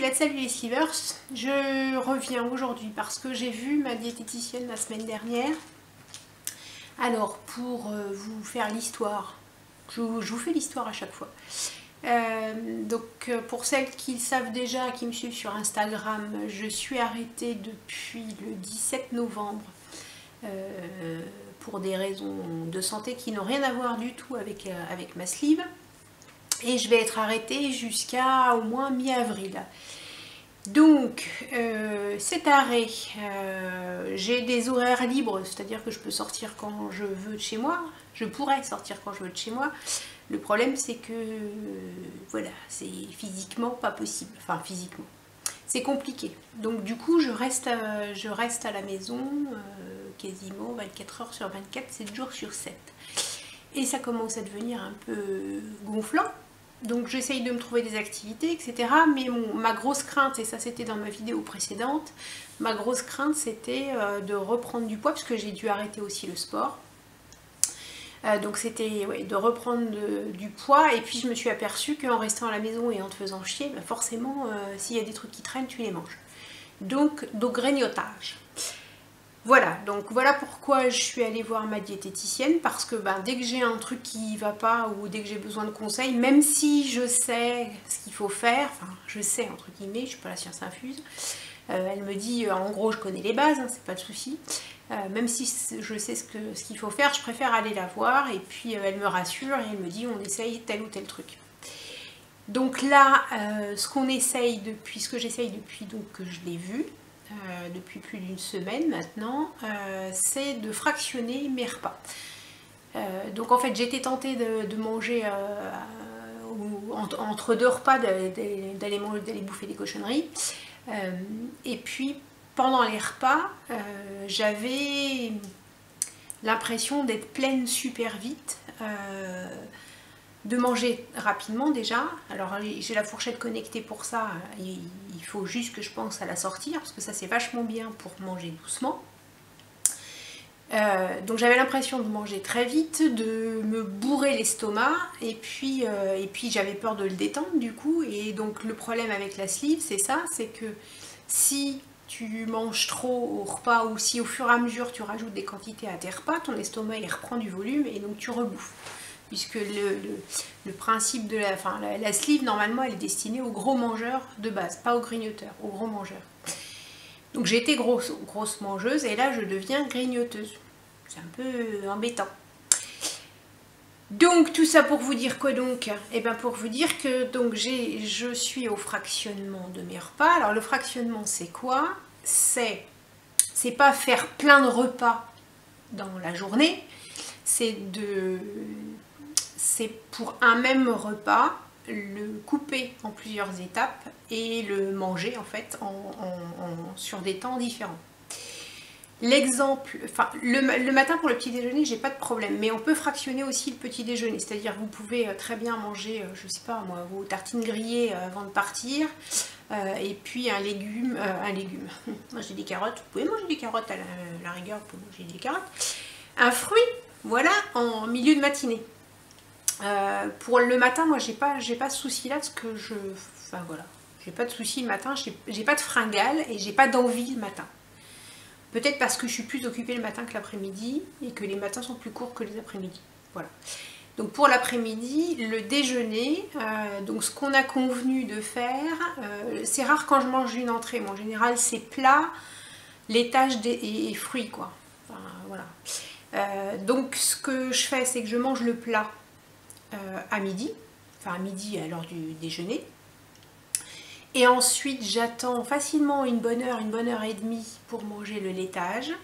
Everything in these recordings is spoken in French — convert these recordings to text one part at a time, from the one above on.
Squelettes, salut les Slivers. Je reviens aujourd'hui parce que j'ai vu ma diététicienne la semaine dernière. Alors, pour vous faire l'histoire, je vous fais l'histoire à chaque fois. Donc, pour celles qui le savent déjà, qui me suivent sur Instagram, je suis arrêtée depuis le 17 novembre pour des raisons de santé qui n'ont rien à voir du tout avec ma sleeve. Et je vais être arrêtée jusqu'à au moins mi-avril. Donc cet arrêt, j'ai des horaires libres, c'est-à-dire que je peux sortir quand je veux de chez moi. Je pourrais sortir quand je veux de chez moi. Le problème c'est que voilà, c'est physiquement pas possible. Enfin physiquement, c'est compliqué. Donc du coup je reste à la maison quasiment 24 heures sur 24, 7 jours sur 7. Et ça commence à devenir un peu gonflant. Donc j'essaye de me trouver des activités, etc. Mais ma grosse crainte, et ça c'était dans ma vidéo précédente, ma grosse crainte c'était de reprendre du poids, parce que j'ai dû arrêter aussi le sport. Donc c'était de reprendre du poids, et puis je me suis aperçue qu'en restant à la maison et en te faisant chier, bah forcément s'il y a des trucs qui traînent, tu les manges. Donc grignotage. Voilà, donc voilà pourquoi je suis allée voir ma diététicienne, parce que dès que j'ai un truc qui va pas ou dès que j'ai besoin de conseils, même si je sais ce qu'il faut faire, enfin je sais entre guillemets, je suis pas la science infuse, elle me dit en gros je connais les bases, hein, c'est pas de souci, même si je sais ce qu'il faut faire, je préfère aller la voir et puis elle me rassure et elle me dit on essaye tel ou tel truc. Donc là, ce que j'essaye depuis donc que je l'ai vu, depuis plus d'une semaine maintenant, c'est de fractionner mes repas. Donc en fait j'étais tentée de manger entre deux repas, d'aller bouffer des cochonneries, et puis pendant les repas j'avais l'impression d'être pleine super vite, de manger rapidement déjà. Alors j'ai la fourchette connectée pour ça, il faut juste que je pense à la sortir parce que ça c'est vachement bien pour manger doucement. Donc j'avais l'impression de manger très vite, de me bourrer l'estomac et puis j'avais peur de le détendre du coup. Et donc le problème avec la sleeve c'est ça, c'est que si tu manges trop au repas ou si au fur et à mesure tu rajoutes des quantités à tes repas, ton estomac il reprend du volume et donc tu rebouffes. Puisque le principe de la sleeve, normalement, elle est destinée aux gros mangeurs de base, pas aux grignoteurs, aux gros mangeurs. Donc j'ai été grosse mangeuse et là je deviens grignoteuse. C'est un peu embêtant. Donc tout ça pour vous dire quoi donc? Eh bien pour vous dire que donc je suis au fractionnement de mes repas. Alors le fractionnement c'est quoi? C'est pas faire plein de repas dans la journée, c'est pour un même repas, le couper en plusieurs étapes et le manger en fait sur des temps différents. L'exemple, enfin le matin pour le petit déjeuner, j'ai pas de problème, mais on peut fractionner aussi le petit déjeuner, c'est-à-dire vous pouvez très bien manger, je sais pas moi, vos tartines grillées avant de partir, et puis un légume, moi j'ai des carottes, vous pouvez manger des carottes à la rigueur, vous pouvez manger des carottes, un fruit, voilà, en milieu de matinée. Pour le matin, moi j'ai pas ce souci là parce que enfin voilà, j'ai pas de souci le matin, j'ai pas de fringale et j'ai pas d'envie le matin. Peut-être parce que je suis plus occupée le matin que l'après-midi et que les matins sont plus courts que les après-midi. Voilà. Donc pour l'après-midi, le déjeuner, donc ce qu'on a convenu de faire, c'est rare quand je mange une entrée, mais en général c'est plat, laitage et fruits quoi. Enfin, voilà. Donc ce que je fais, c'est que je mange le plat à midi, enfin à midi à l'heure du déjeuner, et ensuite j'attends facilement une bonne heure et demie pour manger le laitage,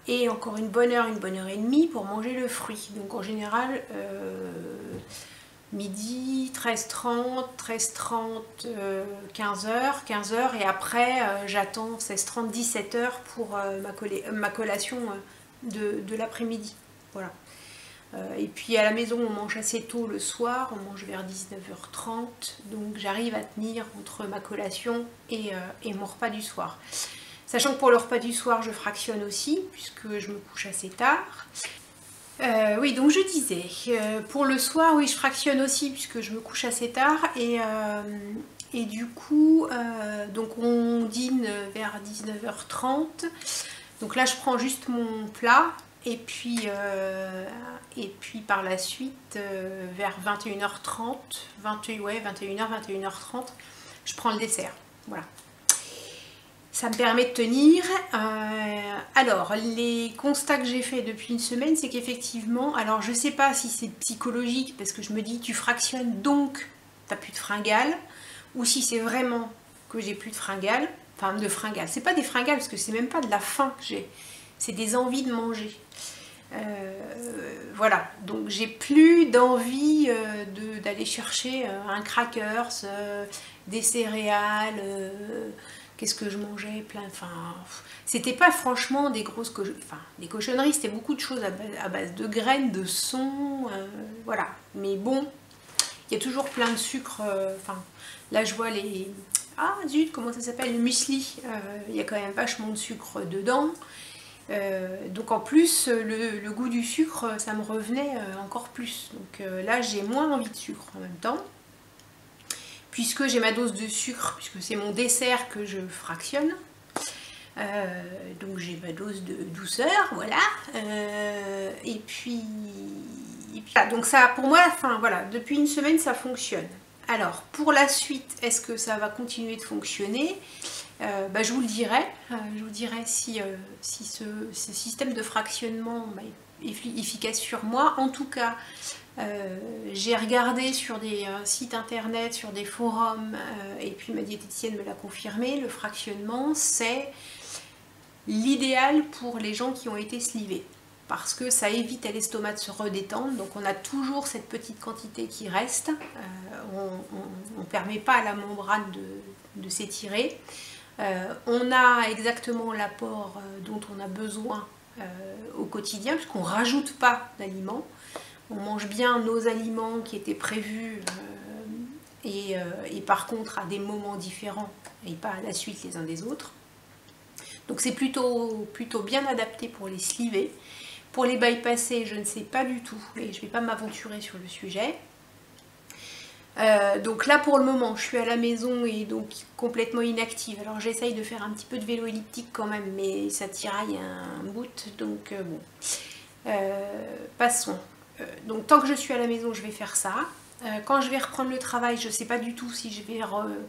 et encore une bonne heure et demie pour manger le fruit. Donc en général midi, 13h30, 15h, et après j'attends 16h30, 17h pour ma collation de l'après-midi. Voilà. Et puis à la maison on mange assez tôt le soir, on mange vers 19h30, donc j'arrive à tenir entre ma collation et mon repas du soir. Sachant que pour le repas du soir je fractionne aussi, puisque je me couche assez tard. Oui, donc je disais, pour le soir, oui, je fractionne aussi, puisque je me couche assez tard, Et du coup, donc on dîne vers 19h30. Donc là, je prends juste mon plat. Et puis par la suite, vers 21h30, 21h, 21h30, je prends le dessert. Voilà. Ça me permet de tenir. Alors, les constats que j'ai fait depuis une semaine, c'est qu'effectivement, alors je sais pas si c'est psychologique, parce que je me dis, tu fractionnes donc, t'as plus de fringales, ou si c'est vraiment que j'ai plus de fringales, enfin de fringales. C'est pas des fringales, parce que c'est même pas de la faim que j'ai, c'est des envies de manger. Voilà, donc j'ai plus d'envie d'aller chercher un crackers, des céréales, qu'est-ce que je mangeais, plein, enfin, c'était pas franchement des grosses des cochonneries, c'était beaucoup de choses à base de graines, de son, voilà, mais bon, il y a toujours plein de sucre, enfin, là je vois les, ah zut, comment ça s'appelle, le muesli, il y a quand même vachement de sucre dedans. Donc en plus le goût du sucre ça me revenait encore plus, donc là j'ai moins envie de sucre en même temps puisque j'ai ma dose de sucre, puisque c'est mon dessert que je fractionne, donc j'ai ma dose de douceur, voilà, et puis voilà, donc ça pour moi, enfin voilà, depuis une semaine ça fonctionne. Alors pour la suite, est-ce que ça va continuer de fonctionner? Je vous le dirai, si ce système de fractionnement est efficace sur moi. En tout cas, j'ai regardé sur des sites internet, sur des forums, et puis ma diététicienne me l'a confirmé, le fractionnement c'est l'idéal pour les gens qui ont été slivés. Parce que ça évite à l'estomac de se redétendre, donc on a toujours cette petite quantité qui reste, on ne permet pas à la membrane de s'étirer. On a exactement l'apport dont on a besoin au quotidien, puisqu'on ne rajoute pas d'aliments. On mange bien nos aliments qui étaient prévus et par contre à des moments différents et pas à la suite les uns des autres. Donc c'est plutôt bien adapté pour les slivés. Pour les bypassés, je ne sais pas du tout et je ne vais pas m'aventurer sur le sujet. Donc là pour le moment je suis à la maison et donc complètement inactive, alors j'essaye de faire un petit peu de vélo elliptique quand même, mais ça tiraille un bout, donc bon, passons. Donc tant que je suis à la maison je vais faire ça. Quand je vais reprendre le travail, je ne sais pas du tout si je vais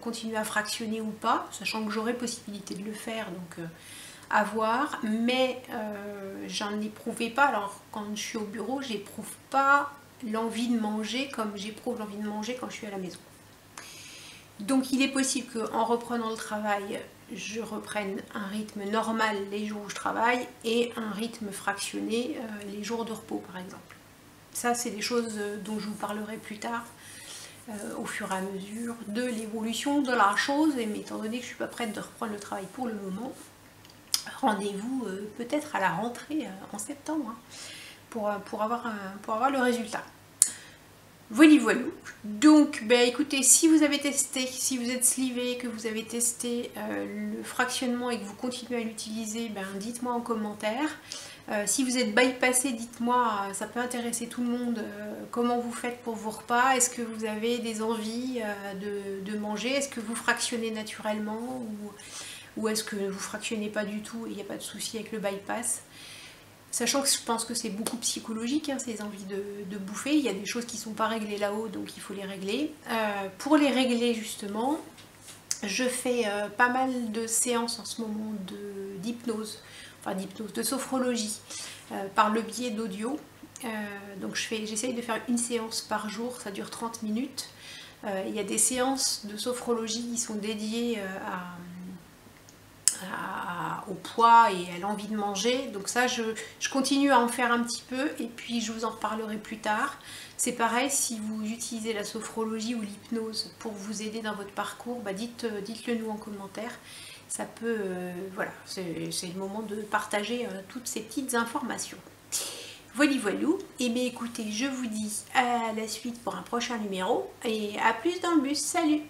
continuer à fractionner ou pas, sachant que j'aurai possibilité de le faire, donc à voir, mais j'en éprouvais pas, alors quand je suis au bureau j'éprouve pas l'envie de manger comme j'éprouve l'envie de manger quand je suis à la maison. Donc il est possible qu'en reprenant le travail, je reprenne un rythme normal les jours où je travaille et un rythme fractionné les jours de repos par exemple. Ça c'est des choses dont je vous parlerai plus tard au fur et à mesure de l'évolution de la chose, mais étant donné que je ne suis pas prête de reprendre le travail pour le moment, rendez-vous peut-être à la rentrée en septembre hein, pour avoir le résultat. Voilà. Donc, écoutez, si vous avez testé, si vous êtes slivé, que vous avez testé le fractionnement et que vous continuez à l'utiliser, dites-moi en commentaire. Si vous êtes bypassé, dites-moi, ça peut intéresser tout le monde, comment vous faites pour vos repas, est-ce que vous avez des envies de manger, est-ce que vous fractionnez naturellement ou est-ce que vous fractionnez pas du tout et il n'y a pas de souci avec le bypass? Sachant que je pense que c'est beaucoup psychologique, hein, ces envies de bouffer. Il y a des choses qui ne sont pas réglées là-haut, donc il faut les régler. Pour les régler, justement, je fais pas mal de séances en ce moment d'hypnose, de sophrologie, par le biais d'audio. Donc j'essaye de faire une séance par jour, ça dure 30 minutes. Il y a des séances de sophrologie qui sont dédiées au poids et à l'envie de manger, donc ça je continue à en faire un petit peu et puis je vous en reparlerai plus tard. C'est pareil, si vous utilisez la sophrologie ou l'hypnose pour vous aider dans votre parcours, dites-le nous en commentaire, ça peut, voilà, c'est le moment de partager toutes ces petites informations. Voilà, et bien écoutez, je vous dis à la suite pour un prochain numéro et à plus dans le bus, salut!